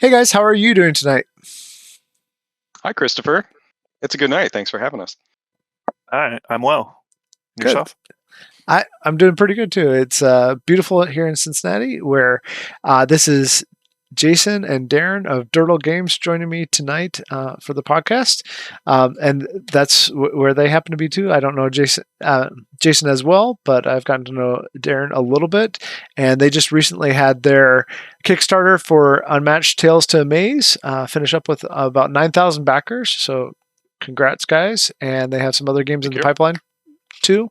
Hey guys, how are you doing tonight? Hi, Christopher. It's a good night. Thanks for having us. Hi, I'm well. Good. Yourself? I'm doing pretty good too. It's beautiful here in Cincinnati, where this is Jason and Darren of Durdle Games joining me tonight for the podcast, and that's where they happen to be too. I don't know Jason as well, but I've gotten to know Darren a little bit, and they just recently had their Kickstarter for Unmatched Tales to Amaze finish up with about 9,000 backers. So, congrats, guys! And they have some other games in the pipeline too.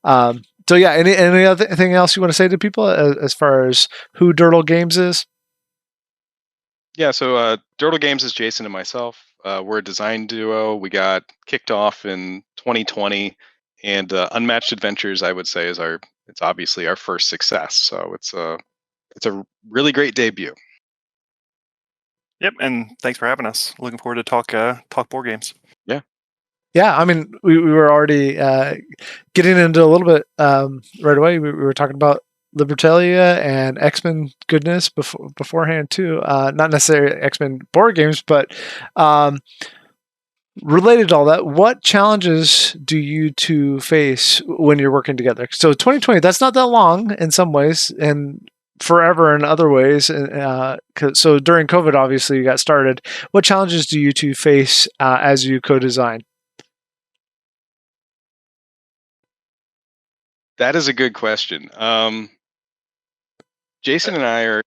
So yeah, any other thing else you want to say to people as far as who Durdle Games is? Yeah, so Durdle Games is Jason and myself. We're a design duo. We got kicked off in 2020, and Unmatched Adventures, I would say, it's obviously our first success. So it's a really great debut. Yep, and thanks for having us. Looking forward to talk board games. Yeah, I mean, we were already getting into a little bit right away. We were talking about Libertalia and X-Men goodness beforehand too. Not necessarily X-Men board games, but related to all that, what challenges do you two face when you're working together? So 2020, that's not that long in some ways, and forever in other ways. So during COVID, obviously, you got started. What challenges do you two face as you co-design? That is a good question. Jason and I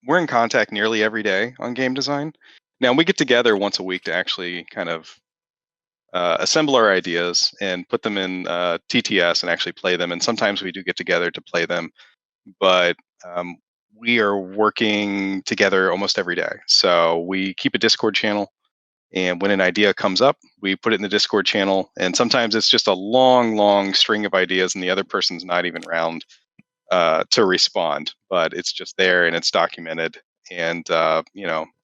we're in contact nearly every day on game design. Now we get together once a week to actually kind of assemble our ideas and put them in TTS and actually play them. And sometimes we do get together to play them, but we are working together almost every day. So we keep a Discord channel, and when an idea comes up, we put it in the Discord channel. And sometimes it's just a long string of ideas, and the other person's not even around to respond, but it's just there and it's documented. And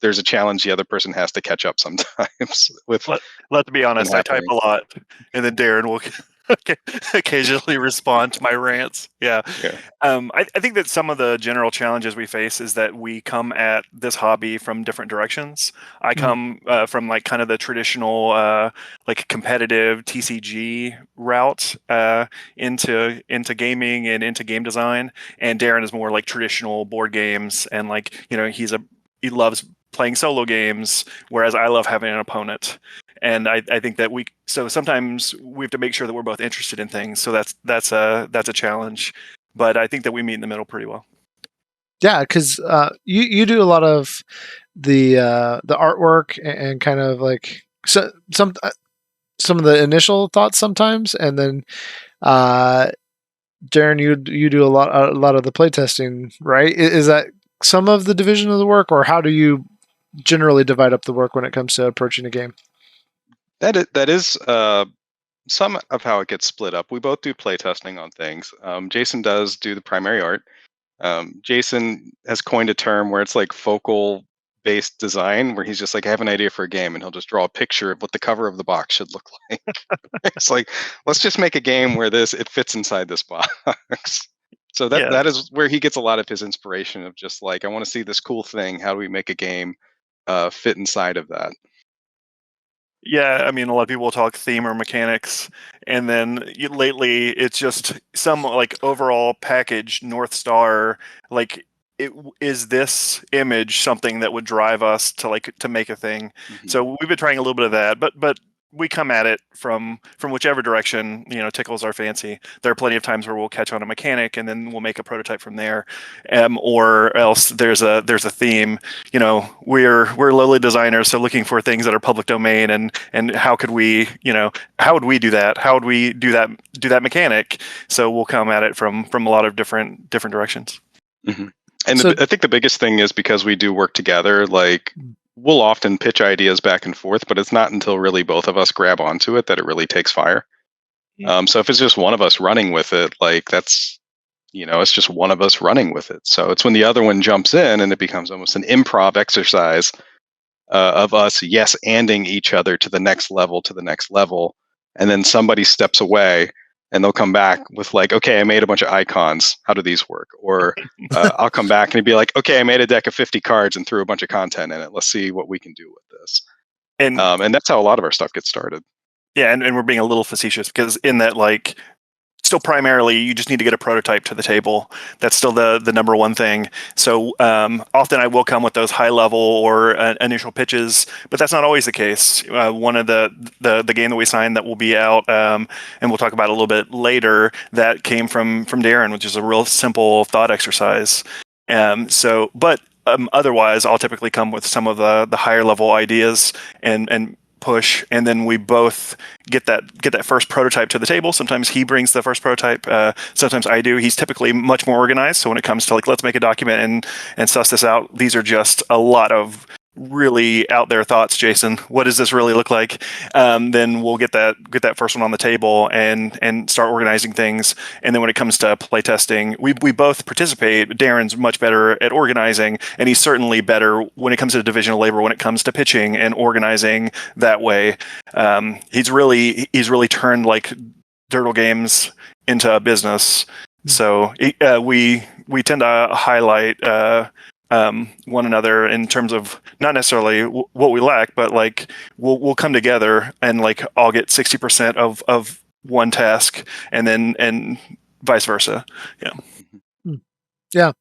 there's a challenge the other person has to catch up sometimes. Let's be honest, I type a lot, and then Darren will occasionally respond to my rants. Yeah. I think that some of the general challenges we face is that we come at this hobby from different directions. I come from like kind of the traditional like competitive TCG route into gaming and into game design, and Darren is more like traditional board games, and like he loves playing solo games, whereas I love having an opponent. And I think that sometimes we have to make sure that we're both interested in things. So that's a challenge, but I think that we meet in the middle pretty well. Yeah, because you do a lot of the artwork and kind of like some of the initial thoughts sometimes, and then Darren, you do a lot of the playtesting, right? Is that some of the division of the work, or how do you generally divide up the work when it comes to approaching a game? That is some of how it gets split up. We both do playtesting on things. Jason does do the primary art. Jason has coined a term where it's like focal based design, where he's just like, I have an idea for a game, and he'll just draw a picture of what the cover of the box should look like. It's like, let's just make a game where it fits inside this box. So that is where he gets a lot of his inspiration of just like, I want to see this cool thing. How do we make a game fit inside of that? Yeah, I mean, a lot of people will talk theme or mechanics, and then lately it's just some like overall package North Star. Like, is this image something that would drive us to make a thing? Mm-hmm. So we've been trying a little bit of that, but we come at it from whichever direction tickles our fancy. There are plenty of times where we'll catch on a mechanic and then we'll make a prototype from there, or else there's a theme. We're lowly designers, so looking for things that are public domain, and how would we do that? How would we do that mechanic? So we'll come at it from a lot of different directions. Mm-hmm. And I think the biggest thing is because we do work together, like, we'll often pitch ideas back and forth, but it's not until really both of us grab onto it that it really takes fire. Yeah. So if it's just one of us running with it, like it's just one of us running with it. So it's when the other one jumps in and it becomes almost an improv exercise of us yes-anding each other to the next level. And then somebody steps away and they'll come back with like, okay, I made a bunch of icons. How do these work? Or I'll come back and it'd be like, okay, I made a deck of 50 cards and threw a bunch of content in it. Let's see what we can do with this. And that's how a lot of our stuff gets started. Yeah, and we're being a little facetious because in that, like, still primarily you just need to get a prototype to the table. That's still the number one thing. So often I will come with those high level or initial pitches, but that's not always the case. One of the game that we signed that will be out, and we'll talk about it a little bit later, that came from Darren, which is a real simple thought exercise. But otherwise, I'll typically come with some of the higher level ideas and push, and then we both get that first prototype to the table. Sometimes he brings the first prototype, sometimes I do. He's typically much more organized, so when it comes to like, let's make a document and suss this out, these are just a lot of really out there thoughts. Jason, what does this really look like? Then we'll get that first one on the table and start organizing things. And then when it comes to play testing, we both participate. Darren's much better at organizing, and he's certainly better when it comes to division of labor, when it comes to pitching and organizing that way. He's really turned like Durdle Games into a business. So we tend to highlight one another in terms of not necessarily what we lack, but like we'll come together and like I'll get 60% of one task, and vice versa. Yeah.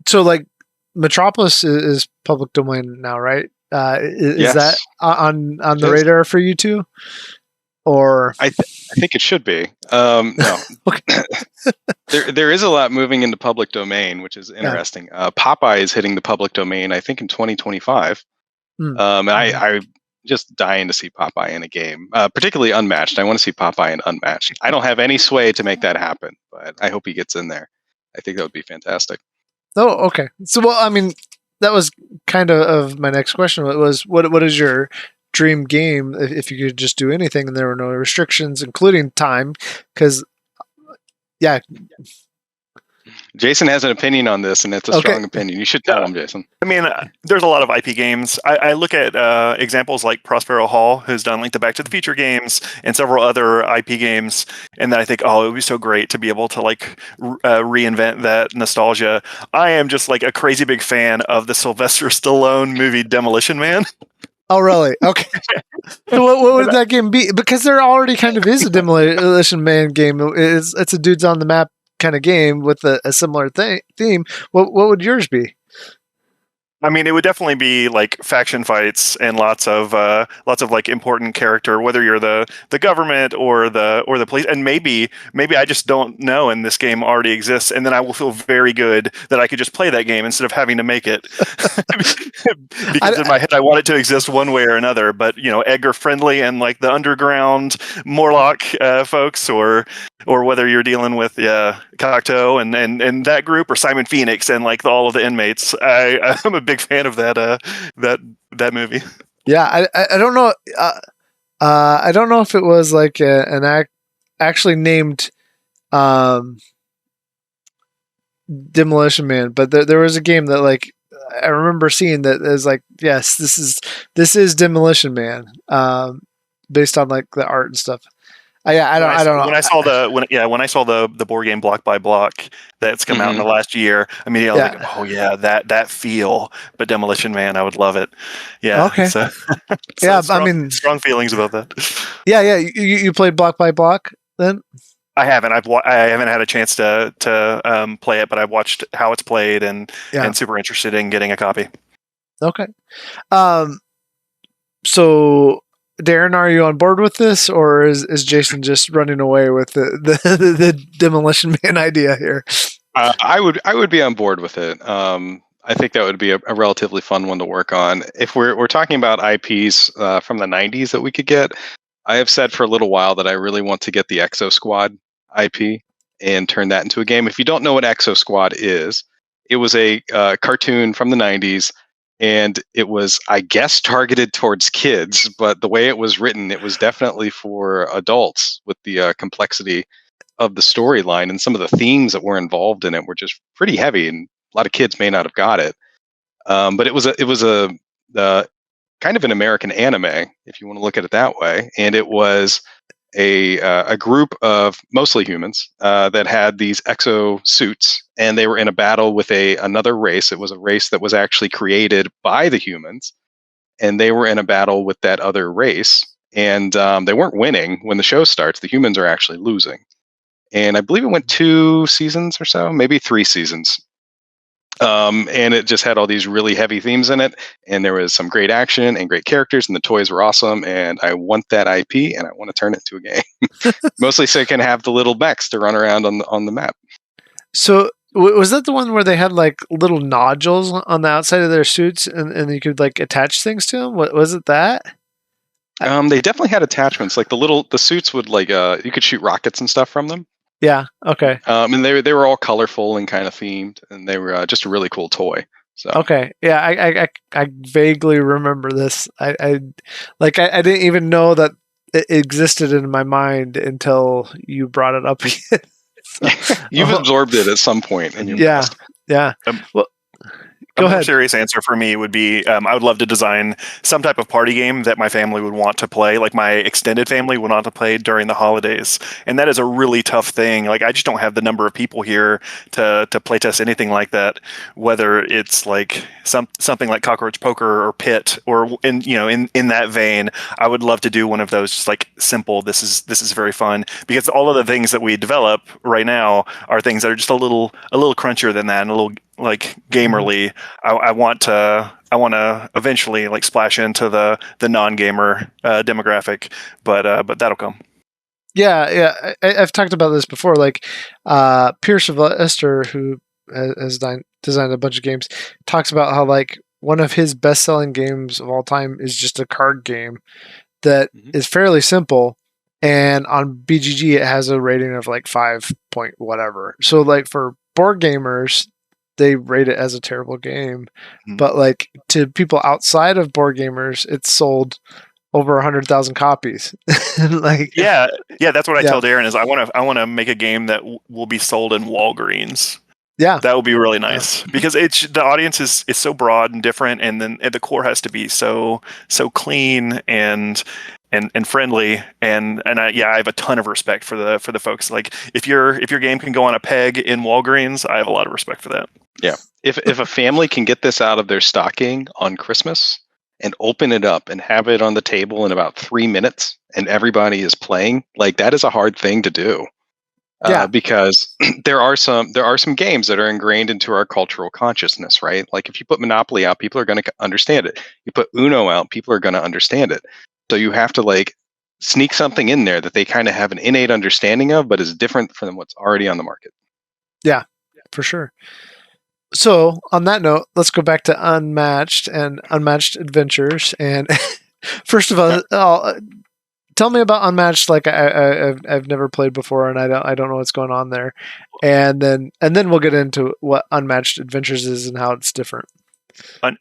So like Metropolis is public domain now, right? Is yes. that on the radar for you two? Or I think it should be. No. There is a lot moving into public domain, which is interesting. Popeye is hitting the public domain, I think, in 2025. And I'm just dying to see Popeye in a game, particularly Unmatched. I want to see Popeye in Unmatched. I don't have any sway to make that happen, but I hope he gets in there. I think that would be fantastic. Oh, okay. So, well, I mean, that was kind of my next question. Was what is your dream game if you could just do anything and there were no restrictions, including time? Because Jason has an opinion on this, and it's a strong opinion. You should tell him, Jason. I mean, there's a lot of IP games. I look at examples like Prospero Hall, who's done like the Back to the Future games and several other IP games, and then I think, oh, it would be so great to be able to like reinvent that nostalgia. I am just like a crazy big fan of the Sylvester Stallone movie Demolition Man. Oh, really? Okay. So what would that game be? Because there already kind of is a Demolition Man game. It's a dudes on the map kind of game with a similar theme. What would yours be? I mean, it would definitely be like faction fights and lots of like important character, whether you're the government or the police, and maybe I just don't know, and this game already exists, and then I will feel very good that I could just play that game instead of having to make it. Because in my head, I want it to exist one way or another. But Edgar Friendly and like the underground Morlock folks, or whether you're dealing with Cocteau and that group, or Simon Phoenix and like all of the inmates. I'm a big fan of that movie. Yeah, I don't know. I don't know if it was like an actually named Demolition Man, but there was a game that like I remember seeing that is like, yes, this is Demolition Man, based on like the art and stuff. I don't know. When I saw the board game Block by Block that's come out in the last year, immediately I was like, oh yeah, that feel. But Demolition Man, I would love it. Yeah. Okay. So strong feelings about that. Yeah. You played Block by Block then? I haven't. I haven't had a chance to play it, but I've watched how it's played and super interested in getting a copy. Okay. So Darren, are you on board with this, or is Jason just running away with the Demolition Man idea here? I would be on board with it. I think that would be a relatively fun one to work on. If we're talking about IPs from the 90s that we could get, I have said for a little while that I really want to get the Exo Squad IP and turn that into a game. If you don't know what Exo Squad is, it was a cartoon from the 90s. And it was, I guess, targeted towards kids, but the way it was written, it was definitely for adults with the complexity of the storyline, and some of the themes that were involved in it were just pretty heavy, and a lot of kids may not have got it. But it was a kind of an American anime, if you want to look at it that way, and it was a group of mostly humans that had these exo suits, and they were in a battle with another race. It was a race that was actually created by the humans, and they were in a battle with that other race, and they weren't winning. When the show starts, the humans are actually losing. And I believe it went 2 seasons or so, maybe 3 seasons. And it just had all these really heavy themes in it, and there was some great action and great characters, and the toys were awesome. And I want that IP, and I want to turn it into a game, mostly so I can have the little mechs to run around on the map. So was that the one where they had like little nodules on the outside of their suits, and you could like attach things to them? What was it that? They definitely had attachments, like the suits would like you could shoot rockets and stuff from them. Yeah. Okay. And they were all colorful and kind of themed, and they were just a really cool toy. So. Okay. Yeah, I vaguely remember this. I didn't even know that it existed in my mind until you brought it up again. So, you've absorbed it at some point in your past. Yeah. Well, Go ahead. A more serious answer for me would be I would love to design some type of party game that my family would want to play, like my extended family would want to play during the holidays. And that is a really tough thing. Like, I just don't have the number of people here to play test anything like that, whether it's like something like Cockroach Poker or Pit, or in that vein. I would love to do one of those, just like simple. This is very fun, because all of the things that we develop right now are things that are just a little crunchier than that, and a little like gamerly. I want to eventually like splash into the non-gamer demographic, but that'll come. Yeah. I've talked about this before. Like Pierce Sylvester, who has designed a bunch of games, talks about how like one of his best-selling games of all time is just a card game that is fairly simple, and on BGG it has a rating of like 5 point whatever. So like for board gamers, they rate it as a terrible game, but like to people outside of board gamers, it's sold over 100,000 copies. Like, yeah, that's what I tell Darren is I want to make a game that will be sold in Walgreens. Yeah, that would be really nice, because the audience is so broad and different, and then the core has to be so clean and friendly, and I have a ton of respect for the folks. Like, if your game can go on a peg in Walgreens, I have a lot of respect for that. Yeah, if a family can get this out of their stocking on Christmas and open it up and have it on the table in about 3 minutes, and everybody is playing, like, that is a hard thing to do. Because there are some games that are ingrained into our cultural consciousness, right? Like, if you put Monopoly out, people are going to understand it. You put Uno out, people are going to understand it. So you have to like sneak something in there that they kind of have an innate understanding of, but is different from what's already on the market. Yeah, for sure. So on that note, let's go back to Unmatched and Unmatched Adventures. And first of all, tell me about Unmatched. Like I've never played before, and I don't know what's going on there. And then we'll get into what Unmatched Adventures is and how it's different.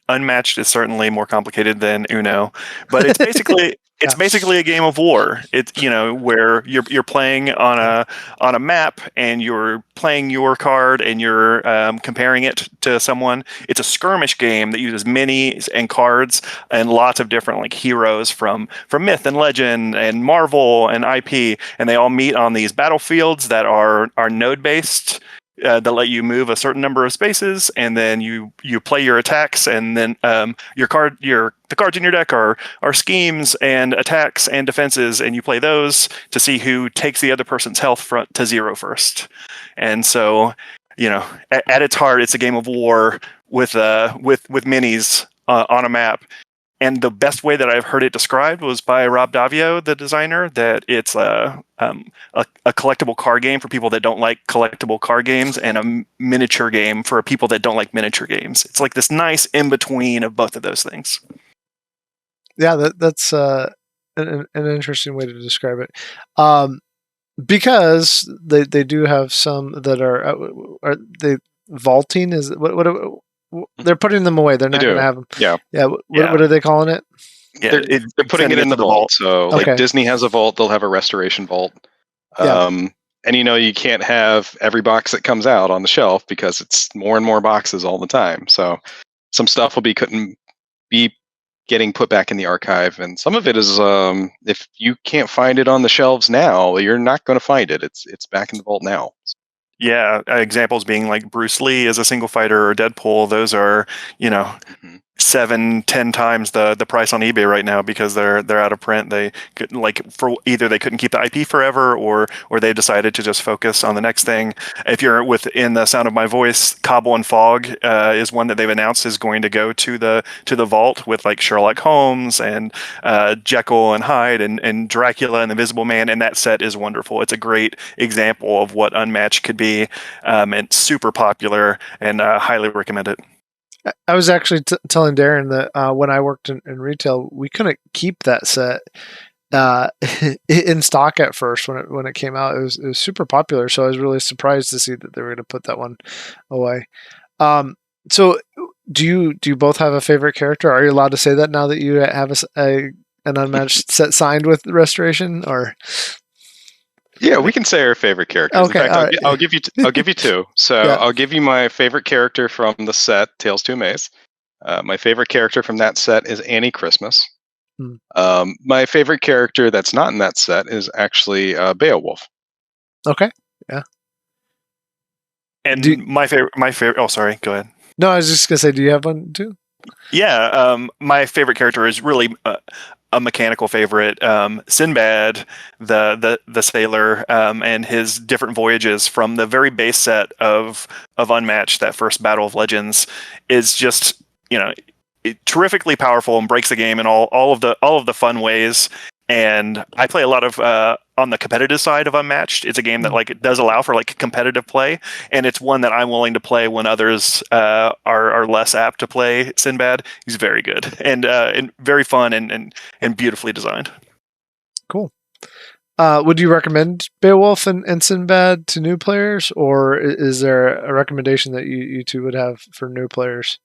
Unmatched is certainly more complicated than Uno, but it's basically basically a game of war. It's where you're playing on a map, and you're playing your card, and you're comparing it to someone. It's a skirmish game that uses minis and cards and lots of different like heroes from myth and legend and Marvel and IP, and they all meet on these battlefields that are node based. That let you move a certain number of spaces, and then you play your attacks, and then the cards in your deck are schemes and attacks and defenses, and you play those to see who takes the other person's health to 0 first. And so, at its heart, it's a game of war with minis on a map. And the best way that I've heard it described was by Rob Davio, the designer, that it's a collectible card game for people that don't like collectible card games, and a miniature game for people that don't like miniature games. It's like this nice in-between of both of those things. Yeah, that's an interesting way to describe it. Because they do have some that are they vaulting? Is what they're putting them away. They're not going to have them. Yeah. What are they calling it? Yeah, they're putting it in the vault. So like Disney has a vault, they'll have a restoration vault. And you can't have every box that comes out on the shelf, because it's more and more boxes all the time. So some stuff couldn't be getting put back in the archive, and some of it is if you can't find it on the shelves now, you're not going to find it. It's back in the vault now. Yeah, examples being like Bruce Lee as a single fighter or Deadpool. Those are, you know, Mm-hmm. 7-10 times the price on eBay right now because they're out of print. They couldn't, like, for either they couldn't keep the IP forever, or they decided to just focus on the next thing. If you're within the sound of my voice, Cobble and Fog is one that they've announced is going to go to the vault with like Sherlock Holmes and Jekyll and Hyde and Dracula and the Invisible Man, and that set is wonderful. It's a great example of what Unmatched could be, and super popular, and highly recommend it. I was actually telling Darren that when I worked in retail, we couldn't keep that set in stock at first when it came out. It was super popular, so I was really surprised to see that they were going to put that one away. So do you both have a favorite character? Are you allowed to say that now that you have an Unmatched set signed with Restoration, or? Yeah, we can say our favorite characters. Okay, in fact, right. I'll give you two. So Yeah. I'll give you my favorite character from the set, Tales to Amaze. My favorite character from that set is Annie Christmas. My favorite character that's not in that set is actually Beowulf. Okay. Yeah. And my favorite. Oh, sorry. Go ahead. No, I was just gonna say, do you have one too? Yeah, my favorite character is really a mechanical favorite. Sinbad, the sailor, and his different voyages from the very base set of Unmatched, that first Battle of Legends, is just, terrifically powerful and breaks the game in all of the fun ways. And I play a lot of on the competitive side of Unmatched. It's a game that it does allow for competitive play, and it's one that I'm willing to play when others are less apt to play Sinbad. He's very good and very fun and beautifully designed. Cool. Would you recommend Beowulf and Sinbad to new players, or is there a recommendation that you two would have for new players?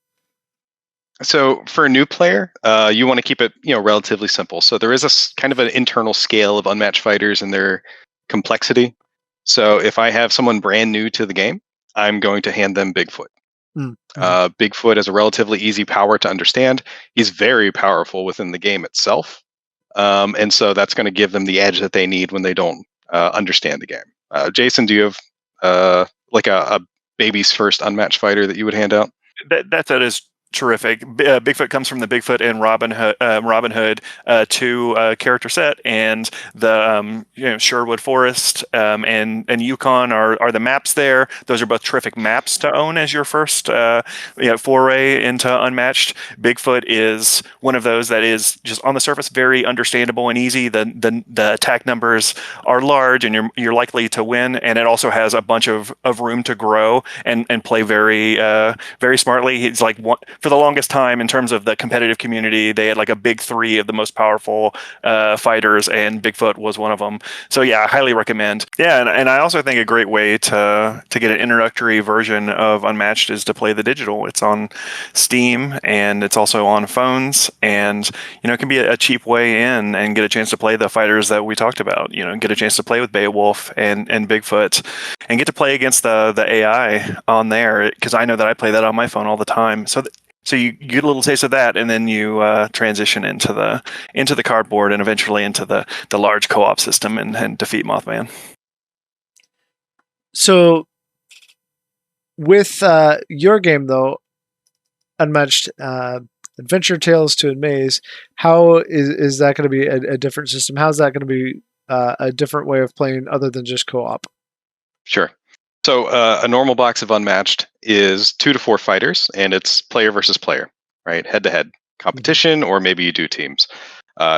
So for a new player, you want to keep it relatively simple. So there is a kind of an internal scale of Unmatched fighters and their complexity. So if I have someone brand new to the game, I'm going to hand them Bigfoot. Mm-hmm. Bigfoot is a relatively easy power to understand. He's very powerful within the game itself. And so that's going to give them the edge that they need when they don't understand the game. Jason, do you have a baby's first Unmatched fighter that you would hand out? That is terrific. Bigfoot comes from the Bigfoot and Robinhood 2 character set, and the Sherwood Forest and Yukon are the maps there. Those are both terrific maps to own as your first foray into Unmatched. Bigfoot is one of those that is just on the surface very understandable and easy. The attack numbers are large, and you're likely to win, and it also has a bunch of room to grow and play very very smartly. He's for the longest time, in terms of the competitive community, they had a big three of the most powerful fighters, and Bigfoot was one of them. So yeah, I highly recommend. Yeah, and I also think a great way to get an introductory version of Unmatched is to play the digital. It's on Steam, and it's also on phones, and it can be a cheap way in and get a chance to play the fighters that we talked about. Get a chance to play with Beowulf and Bigfoot, and get to play against the AI on there, because I know that I play that on my phone all the time. So you get a little taste of that, and then you transition into the cardboard and eventually into the large co-op system and defeat Mothman. So with your game, though, Unmatched Adventure Tales to Amaze, how is that going to be a different system? How's that going to be a different way of playing other than just co-op? Sure. So a normal box of Unmatched is 2 to 4 fighters, and it's player versus player, right? Head-to-head competition, or maybe you do teams.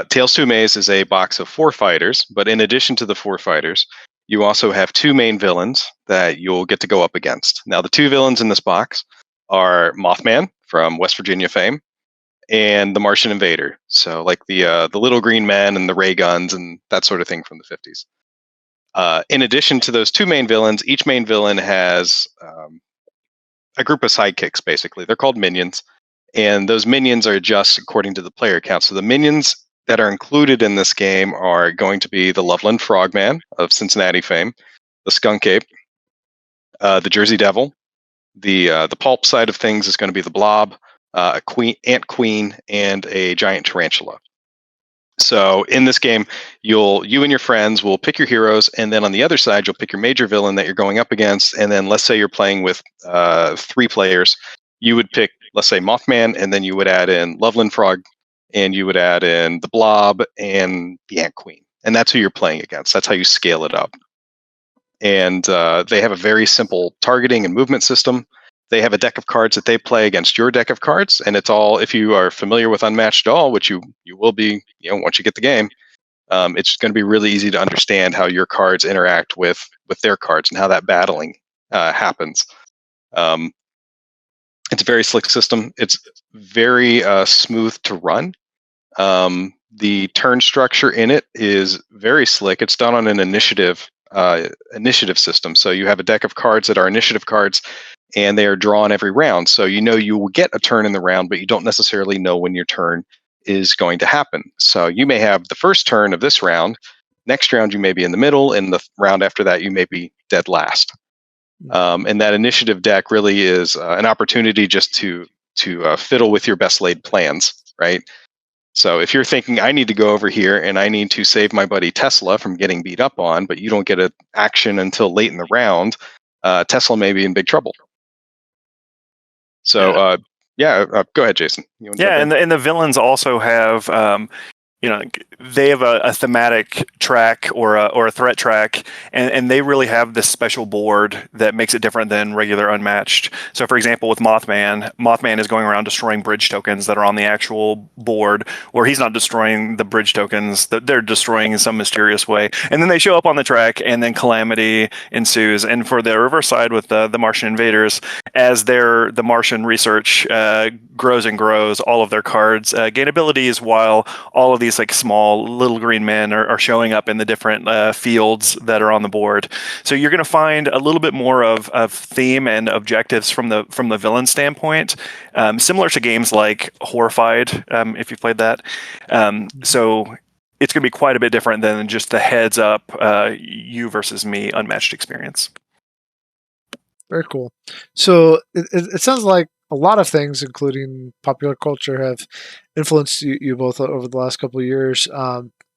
Tales to Amaze is a box of 4 fighters, but in addition to the 4 fighters, you also have 2 main villains that you'll get to go up against. Now, the 2 villains in this box are Mothman from West Virginia fame, and the Martian Invader. So the little green men and the ray guns and that sort of thing from the 50s. In addition to those 2 main villains, each main villain has a group of sidekicks, basically. They're called minions, and those minions are just according to the player count. So the minions that are included in this game are going to be the Loveland Frogman of Cincinnati fame, the Skunk Ape, the Jersey Devil. The pulp side of things is going to be the Blob, a ant queen, and a giant tarantula. So in this game, you and your friends will pick your heroes, and then on the other side, you'll pick your major villain that you're going up against. And then let's say you're playing with 3 players, you would pick, let's say, Mothman, and then you would add in Loveland Frog, and you would add in the Blob and the Ant Queen, and that's who you're playing against. That's how you scale it up. And they have a very simple targeting and movement system. They have a deck of cards that they play against your deck of cards, and it's all, if you are familiar with Unmatched at all, which you will be, once you get the game, it's going to be really easy to understand how your cards interact with their cards and how that battling happens. It's a very slick system. It's very smooth to run. The turn structure in it is very slick. It's done on an initiative system. So you have a deck of cards that are initiative cards, and they are drawn every round. So you will get a turn in the round, but you don't necessarily know when your turn is going to happen. So you may have the first turn of this round. Next round, you may be in the middle, and the round after that, you may be dead last. And that initiative deck really is an opportunity just to fiddle with your best laid plans, right? So if you're thinking, I need to go over here and I need to save my buddy Tesla from getting beat up on, but you don't get an action until late in the round, Tesla may be in big trouble. So, go ahead, Jason. And the villains also have, they have a thematic track or a threat track, and they really have this special board that makes it different than regular Unmatched. So, for example, with Mothman is going around destroying bridge tokens that are on the actual board, or he's not destroying the bridge tokens, that they're destroying in some mysterious way. And then they show up on the track, and then calamity ensues. And for the reverse side with the Martian invaders, as the Martian research grows and grows, all of their cards gain abilities, while all of these like small little green men are showing up in the different fields that are on the board. So you're going to find a little bit more of theme and objectives from the villain standpoint, similar to games like Horrified, if you've played that. So it's going to be quite a bit different than just the heads up you versus me Unmatched experience. Very cool. So it sounds like a lot of things, including popular culture, have influenced you both over the last couple of years.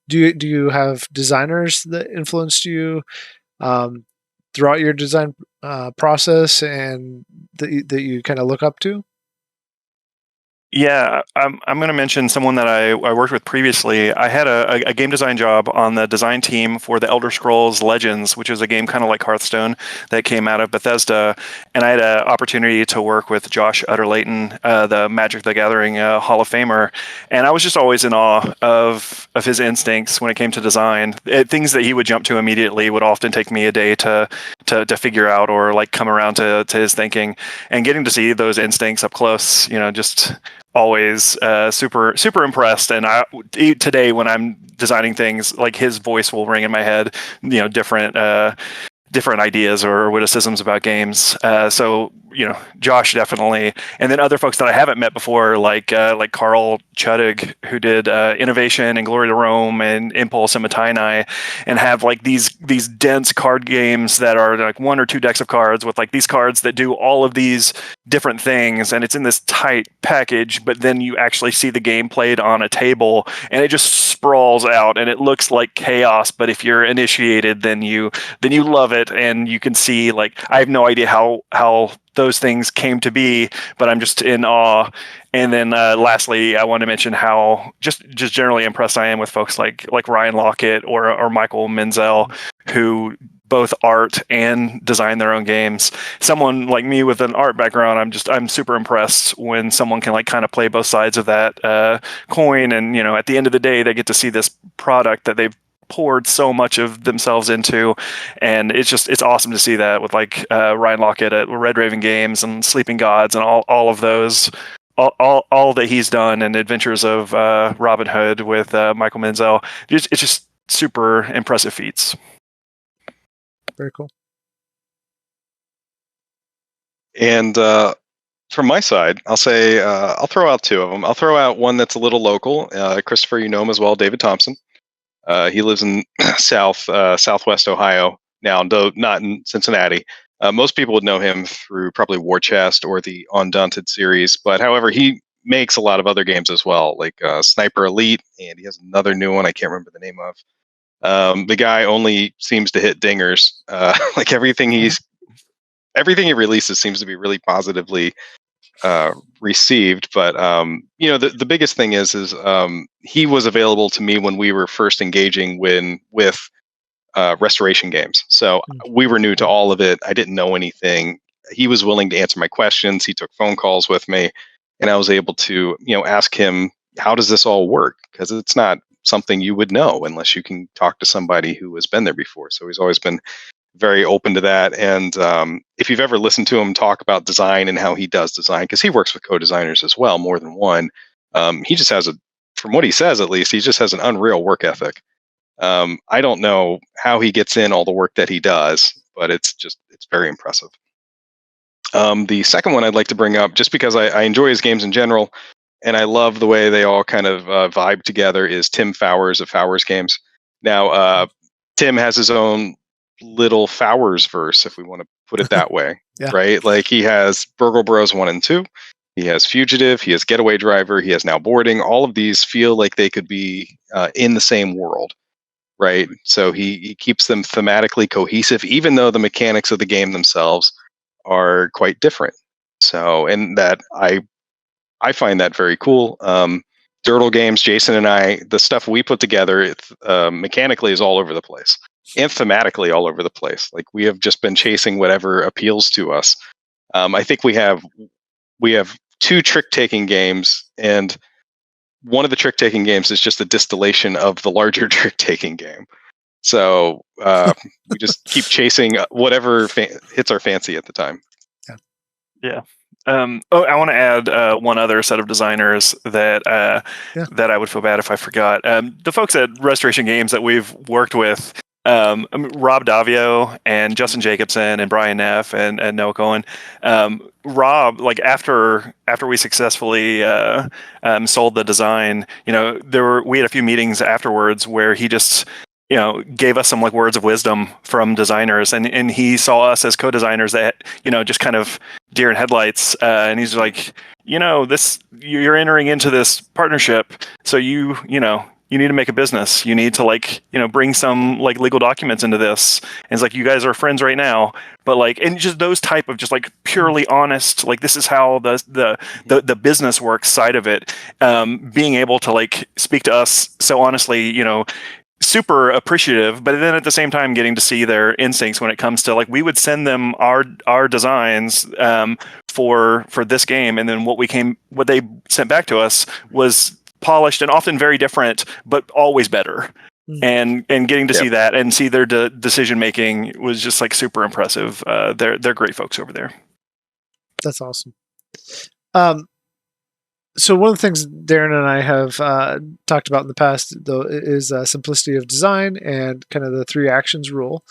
Do you have designers that influenced you throughout your design process and that you kind of look up to? Yeah, I'm going to mention someone that I worked with previously. I had a game design job on the design team for the Elder Scrolls Legends, which is a game kind of like Hearthstone that came out of Bethesda. And I had an opportunity to work with Josh Utterlayton, the Magic the Gathering Hall of Famer. And I was just always in awe of his instincts when it came to design. Things that he would jump to immediately would often take me a day to figure out or like come around to his thinking. And getting to see those instincts up close, just always super impressed. And today when I'm designing things, like his voice will ring in my head, different ideas or witticisms about games. So Josh definitely, and then other folks that I haven't met before, like Carl Chuddig, who did Innovation and Glory to Rome and Impulse and Mottainai, and have like these dense card games that are like 1 or 2 decks of cards with like these cards that do all of these different things, and it's in this tight package, but then you actually see the game played on a table and it just sprawls out and it looks like chaos. But if you're initiated, then you love it, and you can see, like, I have no idea how those things came to be, but I'm just in awe. And then lastly, I want to mention how just generally impressed I am with folks like Ryan Lockett or Michael Menzel, who both art and design their own games. Someone like me with an art background, I'm super impressed when someone can like kind of play both sides of that coin. And at the end of the day, they get to see this product that they've poured so much of themselves into, and it's awesome to see that with like Ryan Lockett at Red Raven Games and Sleeping Gods and all of those, all that he's done, and Adventures of Robinhood with Michael Menzel. It's just super impressive feats. Very cool. And from my side, I'll say I'll throw out 2 of them. I'll throw out one that's a little local. Christopher, you know him as well, David Thompson. He lives in southwest Ohio now, though not in Cincinnati. Most people would know him through probably War Chest or the Undaunted series, but however, he makes a lot of other games as well, like Sniper Elite, and he has another new one I can't remember the name of. The guy only seems to hit dingers. Like everything he releases seems to be really positively received. But the biggest thing is he was available to me when we were first engaging with restoration games. So we were new to all of it. I didn't know anything. He was willing to answer my questions. He took phone calls with me, and I was able to ask him, how does this all work? Because it's not something you would know unless you can talk to somebody who has been there before. So he's always been very open to that. And if you've ever listened to him talk about design and how he does design, because he works with co-designers as well, more than one, he just has from what he says at least, he just has an unreal work ethic. I don't know how he gets in all the work that he does, but it's very impressive. The second one I'd like to bring up, just because I enjoy his games in general, and I love the way they all kind of vibe together, is Tim Fowers of Fowers Games. Now, Tim has his own little Fowers verse, if we want to put it that way, right? Like he has Burgle Bros 1 and 2. He has Fugitive. He has Getaway Driver. He has Now Boarding. All of these feel like they could be in the same world, right? So he keeps them thematically cohesive, even though the mechanics of the game themselves are quite different. So, and that I find that very cool. Durdle Games, Jason and I, the stuff we put together mechanically is all over the place, and thematically all over the place. Like we have just been chasing whatever appeals to us. I think we have 2 trick-taking games, and one of the trick-taking games is just a distillation of the larger trick-taking game. So we just keep chasing whatever hits our fancy at the time. Yeah. I want to add one other set of designers that I would feel bad if I forgot. The folks at Restoration Games that we've worked with, Rob Davio and Justin Jacobson and Brian Neff and Noah Cohen. Rob, like after we successfully sold the design, we had a few meetings afterwards where he just gave us some like words of wisdom from designers, and he saw us as co-designers that just kind of deer in headlights, and he's like, this, you're entering into this partnership, so you need to make a business. You need to bring some like legal documents into this. And it's like, you guys are friends right now, but and just those type of just like purely honest, like this is how the business works side of it. Being able to speak to us so honestly, super appreciative, but then at the same time getting to see their instincts when it comes to we would send them our designs for this game, and then what they sent back to us was polished and often very different, but always better. And getting to see that and see their decision making was just super impressive. They're great folks over there. That's awesome. So one of the things Darren and I have talked about in the past, though, is simplicity of design and kind of the 3 actions rule.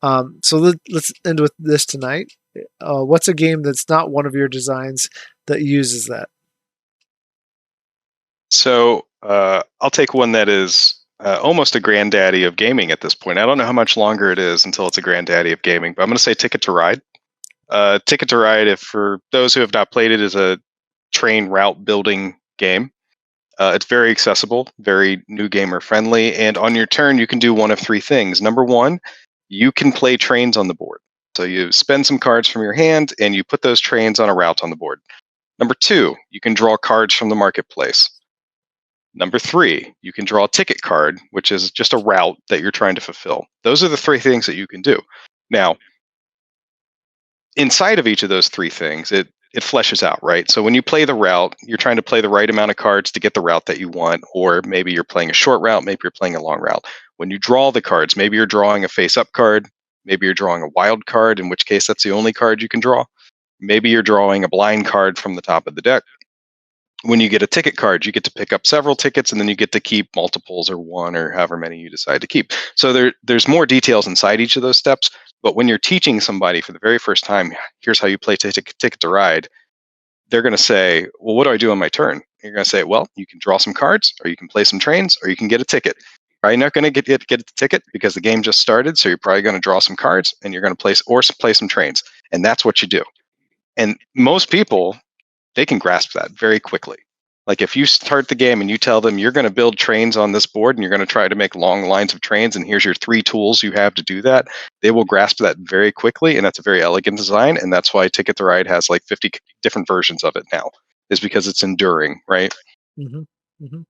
So let's end with this tonight. What's a game that's not one of your designs that uses that? So I'll take one that is almost a granddaddy of gaming at this point. I don't know how much longer it is until it's a granddaddy of gaming, but I'm going to say Ticket to Ride. Ticket to Ride, if for those who have not played it, is a train route building game. It's very accessible, very new gamer friendly, and on your turn you can do one of 3 things. Number 1, you can play trains on the board. So you spend some cards from your hand and you put those trains on a route on the board. Number 2, you can draw cards from the marketplace. Number 3, you can draw a ticket card, which is just a route that you're trying to fulfill. Those are the 3 things that you can do. Now, inside of each of those 3 things, it fleshes out, right? So when you play the route, you're trying to play the right amount of cards to get the route that you want, or maybe you're playing a short route, maybe you're playing a long route. When you draw the cards, maybe you're drawing a face-up card, maybe you're drawing a wild card, in which case that's the only card you can draw. Maybe you're drawing a blind card from the top of the deck. When you get a ticket card, you get to pick up several tickets, and then you get to keep multiples or 1 or however many you decide to keep. So there's more details inside each of those steps. But when you're teaching somebody for the very first time, here's how you play Ticket to Ride, they're going to say, well, what do I do on my turn? You're going to say, well, you can draw some cards, or you can play some trains, or you can get a ticket. probably not going to get the ticket because the game just started. So you're probably going to draw some cards and you're going to play some trains. And that's what you do. And most people, they can grasp that very quickly. Like if you start the game and you tell them you're going to build trains on this board and you're going to try to make long lines of trains and here's your 3 tools you have to do that, they will grasp that very quickly. And that's a very elegant design. And that's why Ticket to Ride has like 50 different versions of it now, is because it's enduring, right? Mm-hmm. Mm-hmm.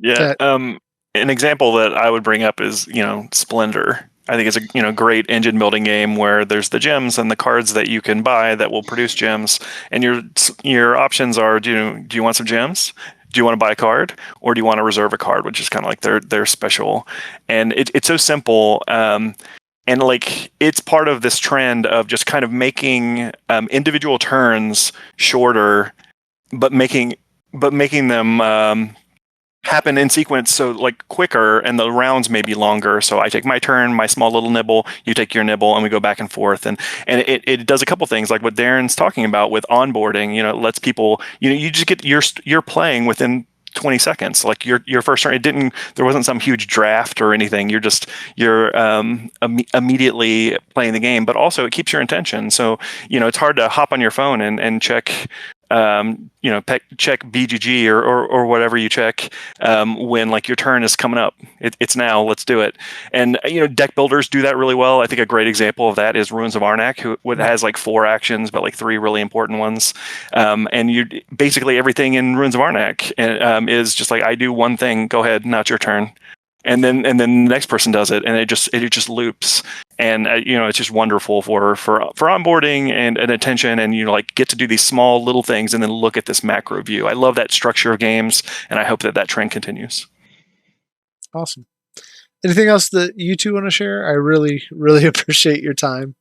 Yeah. An example that I would bring up is, Splendor. I think it's a great engine building game where there's the gems and the cards that you can buy that will produce gems, and your options are: do you want some gems? Do you want to buy a card, or do you want to reserve a card, which is kind of like their special? And it's so simple. And like it's part of this trend of just kind of making individual turns shorter, but making them happen in sequence, so like quicker, and the rounds may be longer. So I take my turn, my small little nibble, you take your nibble, and we go back and forth. And it does a couple things, like what Darren's talking about with onboarding. It lets people, you just get you're playing within 20 seconds. Like your first turn, there wasn't some huge draft or anything. You're immediately playing the game, but also it keeps your attention. So it's hard to hop on your phone and check check BGG or whatever you check when like your turn is coming up. It's now, let's do it. And deck builders do that really well. I think a great example of that is Ruins of Arnak, who has like 4 actions, but like 3 really important ones. And you basically everything in Ruins of Arnak is just like, I do one thing, go ahead, now it's your turn. And then the next person does it, and it just loops. And it's just wonderful for onboarding and attention, and like get to do these small little things and then look at this macro view. I love that structure of games, and I hope that trend continues. Awesome. Anything else that you two want to share? I really, really appreciate your time.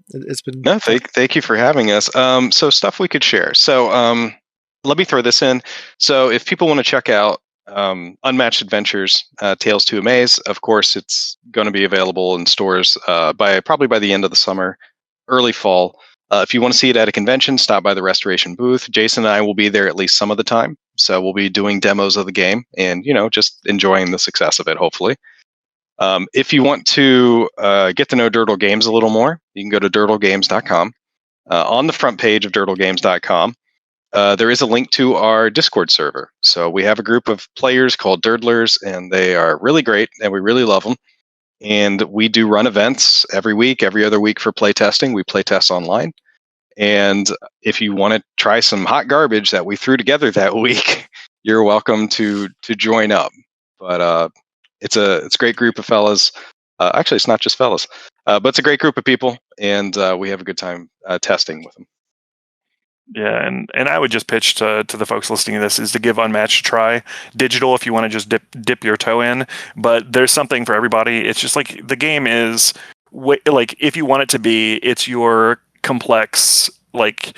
It's been thank you for having us. So stuff we could share. So let me throw this in. So if people want to check out Unmatched Adventures, Tales to Amaze, of course, it's going to be available in stores probably by the end of the summer, early fall. If you want to see it at a convention, stop by the Restoration booth. Jason and I will be there at least some of the time, so we'll be doing demos of the game and just enjoying the success of it, hopefully. If you want to get to know Durdle Games a little more, you can go to durdlegames.com. On the front page of durdlegames.com, there is a link to our Discord server. So we have a group of players called Durdlers, and they are really great, and we really love them. And we do run events every week, every other week for playtesting. We playtest online. And if you want to try some hot garbage that we threw together that week, you're welcome to join up. But it's a great group of fellas. Actually, it's not just fellas, but it's a great group of people, and we have a good time testing with them. Yeah, and I would just pitch to the folks listening to this is to give Unmatched a try. Digital, if you want to just dip your toe in, but there's something for everybody. It's just like the game is like if you want it to be, it's your complex like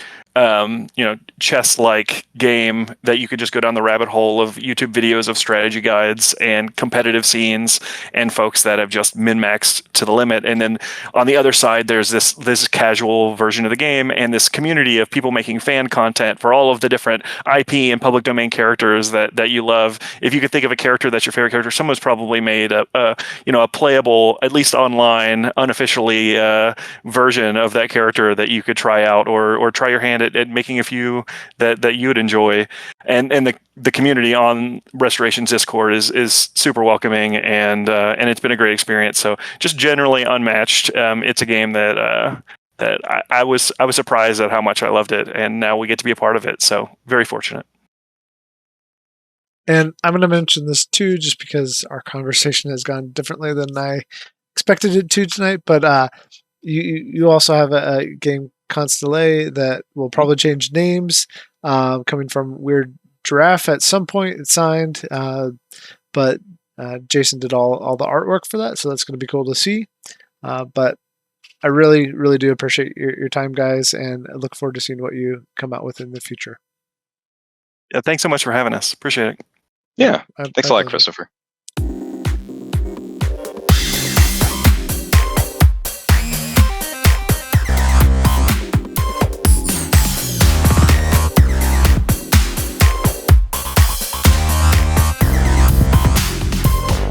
chess-like game that you could just go down the rabbit hole of YouTube videos of strategy guides and competitive scenes and folks that have just min-maxed to the limit. And then on the other side, there's this casual version of the game and this community of people making fan content for all of the different IP and public domain characters that you love. If you could think of a character that's your favorite character, someone's probably made a playable, at least online, unofficially version of that character that you could try out or try your hand at making a few that you would enjoy. And the community on Restoration's Discord is super welcoming, and it's been a great experience. So just generally Unmatched, it's a game that I was surprised at how much I loved it, and now we get to be a part of it. So very fortunate. And I'm going to mention this too, just because our conversation has gone differently than I expected it to tonight. But you also have a game, Constellé, that will probably change names, coming from Weird Giraffe at some point. It's signed, but Jason did all the artwork for that, so that's going to be cool to see. But I really, really do appreciate your time, guys, and I look forward to seeing what you come out with in the future. Yeah, thanks so much for having us. Appreciate it. Yeah, thanks a lot, Christopher.